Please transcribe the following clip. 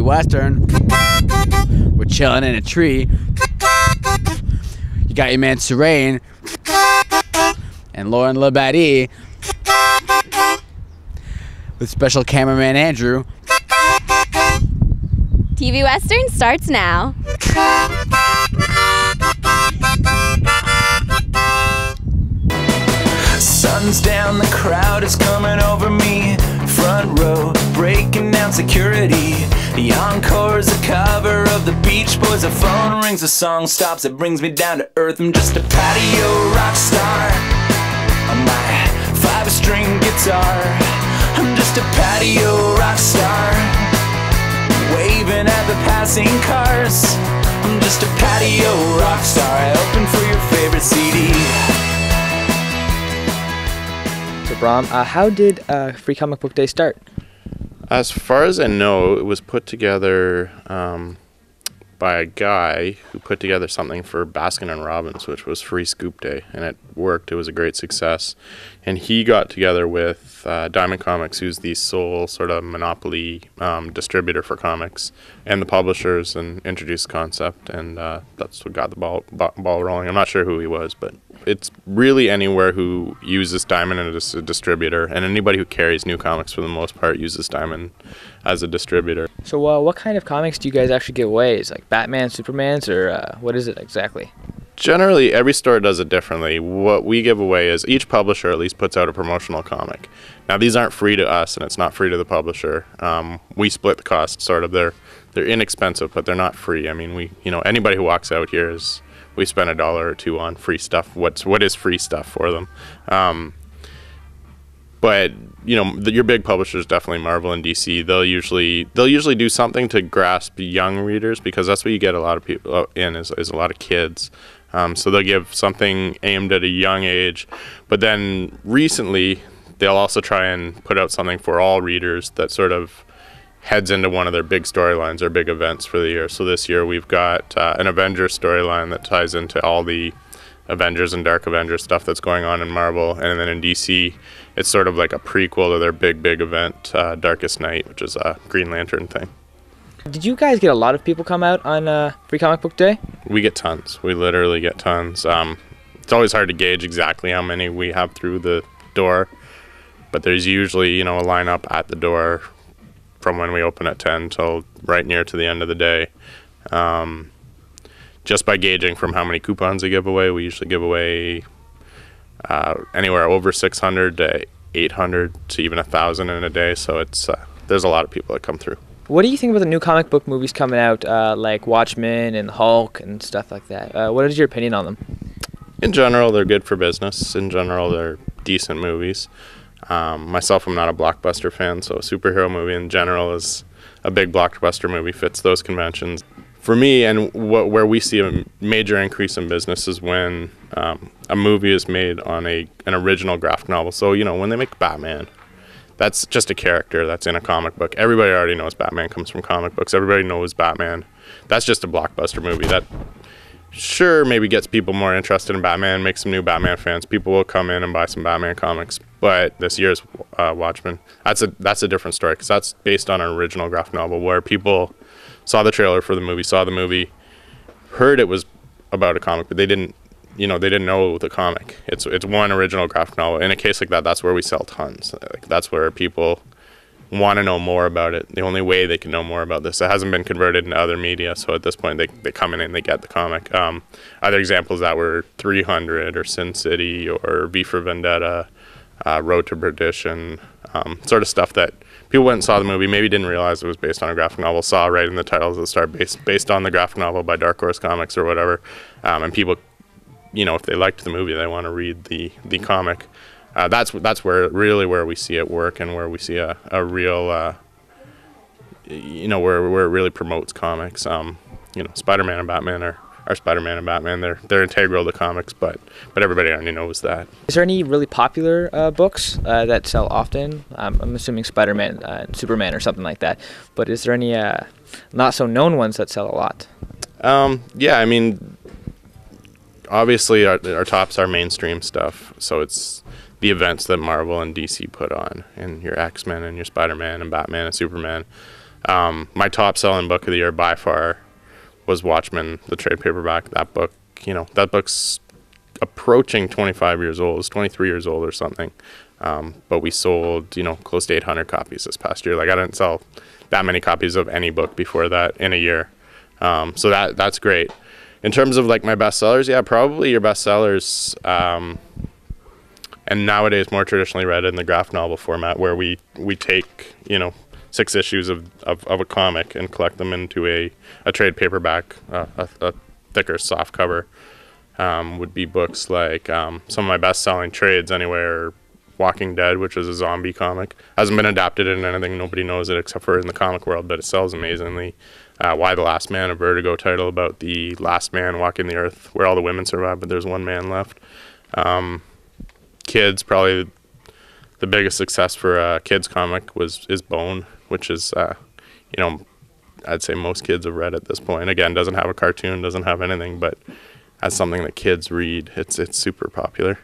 Western. We're chilling in a tree. You got your man Serene and Lauren Labadie with special cameraman Andrew. TV Western starts now. Sun's down, the crowd is coming over me. Front row, breaking down security. The encore's a cover of the Beach Boys. The phone rings, the song stops, it brings me down to earth. I'm just a patio rock star on my 5-string guitar. I'm just a patio rock star, waving at the passing cars. I'm just a patio rock star. I open for your favorite CD. So Bram, how did Free Comic Book Day start? As far as I know, it was put together by a guy who put together something for Baskin & Robbins, which was Free Scoop Day, and it worked. It was a great success. And he got together with Diamond Comics, who's the sole sort of monopoly distributor for comics, and the publishers, and introduced the concept, and that's what got the ball rolling. I'm not sure who he was, but it's really anywhere who uses Diamond as a distributor, and anybody who carries new comics for the most part uses Diamond as a distributor. So what kind of comics do you guys actually give away? Is it like Batman, Supermans, or what is it exactly? Generally, every store does it differently. What we give away is each publisher at least puts out a promotional comic. Now, these aren't free to us, and it's not free to the publisher. We split the cost, sort of. They're inexpensive, but they're not free. I mean, anybody who walks out here we spend $1 or $2 on free stuff. What is free stuff for them? But your big publishers, definitely Marvel and DC, they'll usually do something to grasp young readers, because that's what you get a lot of people in is a lot of kids. So they'll give something aimed at a young age, but then recently they'll also try and put out something for all readers that sort of heads into one of their big storylines or big events for the year. So this year we've got an Avengers storyline that ties into all the Avengers and Dark Avengers stuff that's going on in Marvel, and then in DC it's sort of like a prequel to their big event, Darkest Night, which is a Green Lantern thing. Did you guys get a lot of people come out on Free Comic Book Day? We get tons. We literally get tons. It's always hard to gauge exactly how many we have through the door, but there's usually a lineup at the door from when we open at 10 till right near to the end of the day. Just by gauging from how many coupons they give away, we usually give away anywhere over 600 to 800 to even 1,000 in a day. So it's there's a lot of people that come through. What do you think about the new comic book movies coming out, like Watchmen and Hulk and stuff like that? What is your opinion on them? In general, they're good for business. In general, they're decent movies. Myself, I'm not a blockbuster fan, so a superhero movie in general is a big blockbuster movie, fits those conventions. For me, and where we see a major increase in business is when a movie is made on an original graphic novel. So, when they make Batman, that's just a character that's in a comic book. Everybody already knows Batman comes from comic books. Everybody knows Batman. That's just a blockbuster movie. That sure maybe gets people more interested in Batman, makes some new Batman fans. People will come in and buy some Batman comics. But this year's Watchmen, that's a different story, because that's based on an original graphic novel where people saw the trailer for the movie, heard it was about a comic, but they didn't know the comic. It's one original graphic novel. In a case like that, that's where we sell tons. That's where people want to know more about it. The only way they can know more about this, it hasn't been converted into other media, so at this point they come in and they get the comic. Other examples that were 300 or Sin City or V for Vendetta, Road to Perdition, sort of stuff that people went and saw the movie, maybe didn't realize it was based on a graphic novel, saw right in the titles at the start, based on the graphic novel by Dark Horse Comics or whatever, and people, if they liked the movie, they want to read the comic. That's where we see it work, and where we see a real, where it really promotes comics. Spider-Man and Batman are Spider-Man and Batman. They're integral to comics, but everybody already knows that. Is there any really popular books that sell often? I'm assuming Spider-Man and Superman or something like that. But is there any not so known ones that sell a lot? Yeah, I mean, obviously our tops are mainstream stuff, so it's the events that Marvel and DC put on, and your X-Men and your Spider-Man and Batman and Superman. My top selling book of the year by far was Watchmen, the trade paperback. That book, that book's approaching 25 years old. It's 23 years old or something. But we sold, close to 800 copies this past year. Like, I didn't sell that many copies of any book before that in a year. So that's great. In terms of like my bestsellers, yeah, probably your bestsellers, and nowadays more traditionally read in the graphic novel format, where we take 6 issues of a comic and collect them into a trade paperback, a thicker soft cover. Would be books like some of my best-selling trades anywhere. Walking Dead, which is a zombie comic, hasn't been adapted into anything. Nobody knows it except for in the comic world, but it sells amazingly. Why the Last Man, a Vertigo title about the last man walking the earth, where all the women survive, but there's one man left. Kids, probably the biggest success for a kids comic is Bone, which is I'd say most kids have read at this point. Again, doesn't have a cartoon, doesn't have anything, but as something that kids read, it's super popular.